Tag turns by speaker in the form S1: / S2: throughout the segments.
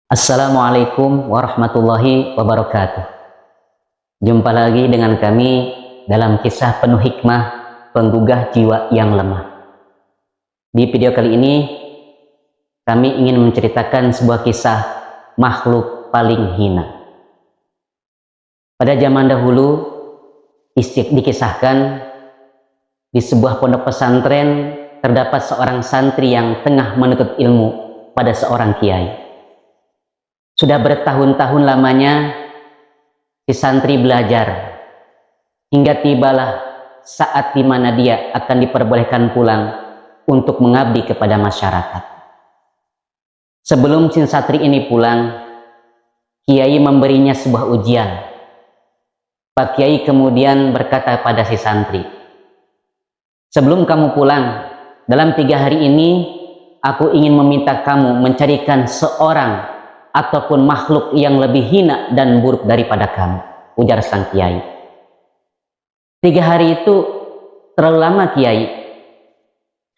S1: Assalamualaikum warahmatullahi wabarakatuh. Jumpa lagi dengan kami dalam kisah penuh hikmah penggugah jiwa yang lemah. Di video kali ini kami ingin menceritakan sebuah kisah makhluk paling hina. Pada zaman dahulu dikisahkan di sebuah pondok pesantren terdapat seorang santri yang tengah menuntut ilmu pada seorang kiai. Sudah bertahun-tahun lamanya si santri belajar hingga tibalah saat di mana dia akan diperbolehkan pulang untuk mengabdi kepada masyarakat. Sebelum si santri ini pulang, kiai memberinya sebuah ujian. Pak Kiai kemudian berkata pada si santri, "Sebelum kamu pulang, dalam 3 hari ini aku ingin meminta kamu mencarikan seorang ataupun makhluk yang lebih hina dan buruk daripada kamu," ujar sang kiai. 3 hari itu terlalu lama, Kiai.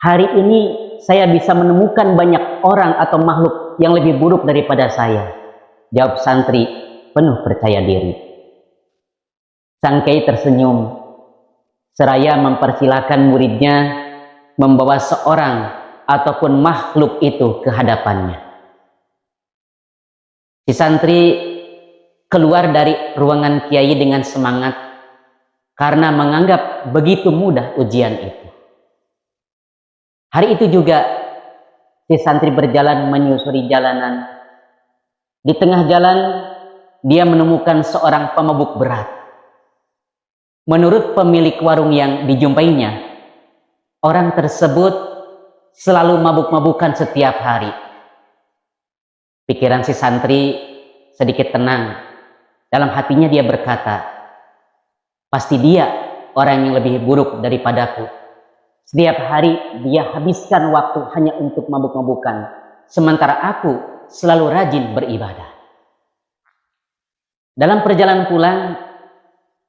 S1: Hari ini saya bisa menemukan banyak orang atau makhluk yang lebih buruk daripada saya, jawab santri penuh percaya diri. Sang kiai tersenyum seraya mempersilahkan muridnya membawa seorang ataupun makhluk itu ke hadapannya. Si santri keluar dari ruangan kiai dengan semangat karena menganggap begitu mudah ujian itu. Hari itu juga si santri berjalan menyusuri jalanan. Di tengah jalan dia menemukan seorang pemabuk berat. Menurut pemilik warung yang dijumpainya, orang tersebut selalu mabuk-mabukan setiap hari. Pikiran si santri sedikit tenang. Dalam hatinya dia berkata, "Pasti dia orang yang lebih buruk daripadaku. Setiap hari dia habiskan waktu hanya untuk mabuk-mabukan, sementara aku selalu rajin beribadah." Dalam perjalanan pulang,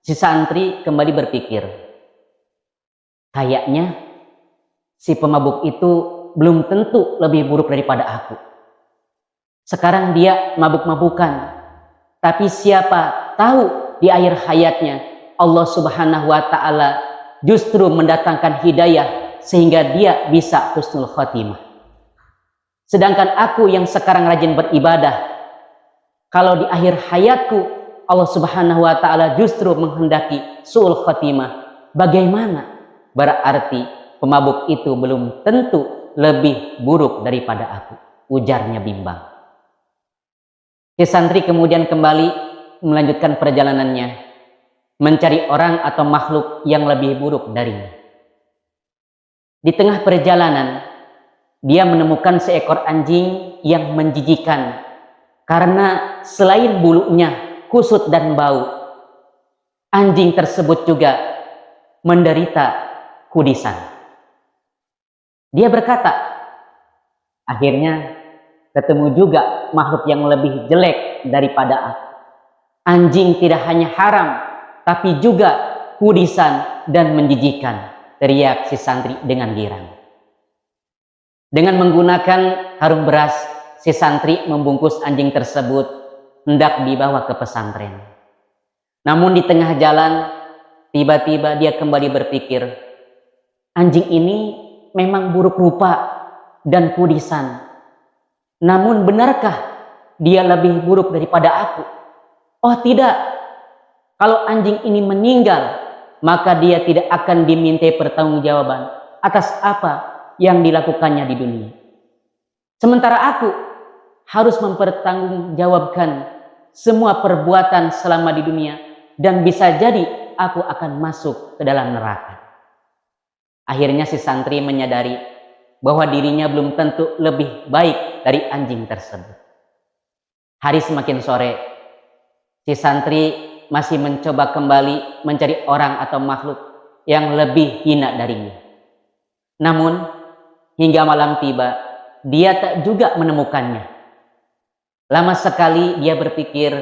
S1: si santri kembali berpikir, kayaknya si pemabuk itu belum tentu lebih buruk daripada aku. Sekarang dia mabuk-mabukan, tapi siapa tahu di akhir hayatnya Allah Subhanahu wa Ta'ala justru mendatangkan hidayah sehingga dia bisa husnul khotimah. Sedangkan aku yang sekarang rajin beribadah, kalau di akhir hayatku Allah Subhanahu wa Ta'ala justru menghendaki su'ul khotimah, bagaimana? Berarti pemabuk itu belum tentu lebih buruk daripada aku, ujarnya bimbang. Si santri kemudian kembali melanjutkan perjalanannya, mencari orang atau makhluk yang lebih buruk darinya. Di tengah perjalanan, dia menemukan seekor anjing yang menjijikan karena selain bulunya kusut dan bau, anjing tersebut juga menderita kudisan. Dia berkata, akhirnya ketemu juga makhluk yang lebih jelek daripada aku. Anjing tidak hanya haram, tapi juga kudisan dan menjijikan, teriak si santri dengan girang. Dengan menggunakan karung beras, si santri membungkus anjing tersebut hendak dibawa ke pesantren. Namun di tengah jalan, tiba-tiba dia kembali berpikir, anjing ini memang buruk rupa dan kudisan. Namun benarkah dia lebih buruk daripada aku? Oh tidak, kalau anjing ini meninggal, maka dia tidak akan dimintai pertanggungjawaban atas apa yang dilakukannya di dunia. Sementara aku harus mempertanggungjawabkan semua perbuatan selama di dunia, dan bisa jadi aku akan masuk ke dalam neraka. Akhirnya si santri menyadari bahwa dirinya belum tentu lebih baik dari anjing tersebut. Hari semakin sore, si santri masih mencoba kembali mencari orang atau makhluk yang lebih hina darinya. Namun, hingga malam tiba, dia tak juga menemukannya. Lama sekali dia berpikir,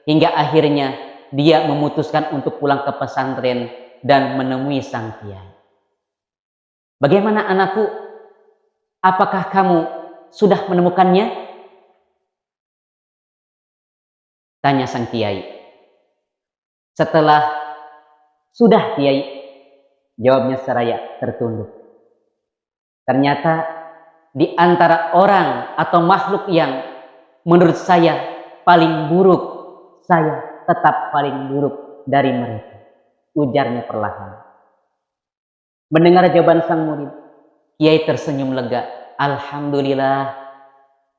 S1: hingga akhirnya dia memutuskan untuk pulang ke pesantren dan menemui sang kiai. Bagaimana anakku? Apakah kamu sudah menemukannya? Tanya sang kiai. Setelah sudah kiai, jawabnya seraya tertunduk. Ternyata di antara orang atau makhluk yang menurut saya paling buruk, saya tetap paling buruk dari mereka. Ujarnya perlahan. Mendengar jawaban sang murid, kiai tersenyum lega. Alhamdulillah,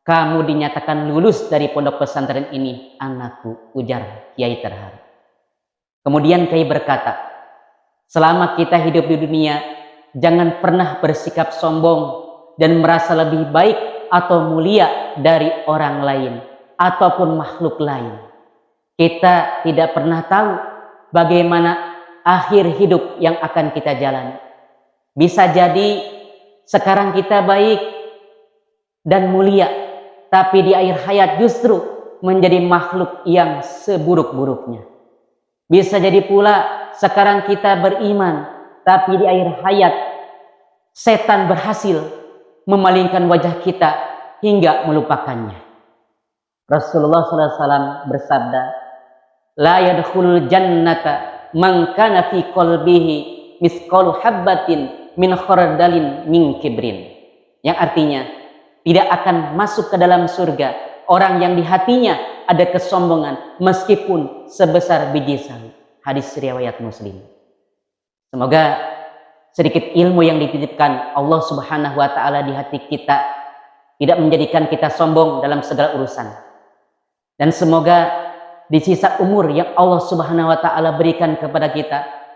S1: kamu dinyatakan lulus dari pondok pesantren ini, anakku, ujar kiai terharu. Kemudian kiai berkata, selama kita hidup di dunia, jangan pernah bersikap sombong dan merasa lebih baik atau mulia dari orang lain ataupun makhluk lain. Kita tidak pernah tahu bagaimana akhir hidup yang akan kita jalani. Bisa jadi sekarang kita baik dan mulia, tapi di akhir hayat justru menjadi makhluk yang seburuk-buruknya. Bisa jadi pula sekarang kita beriman, tapi di akhir hayat setan berhasil memalingkan wajah kita hingga melupakannya. Rasulullah SAW bersabda, la yadkhulul jannata man kana fi qalbihi misqalu habbatin min khardalin min kibrin. Yang artinya, tidak akan masuk ke dalam surga orang yang di hatinya ada kesombongan meskipun sebesar biji sawi. Hadis riwayat Muslim. Semoga sedikit ilmu yang dititipkan Allah Subhanahu wa taala di hati kita tidak menjadikan kita sombong dalam segala urusan. Dan semoga di sisa umur yang Allah Subhanahu wa taala berikan kepada kita,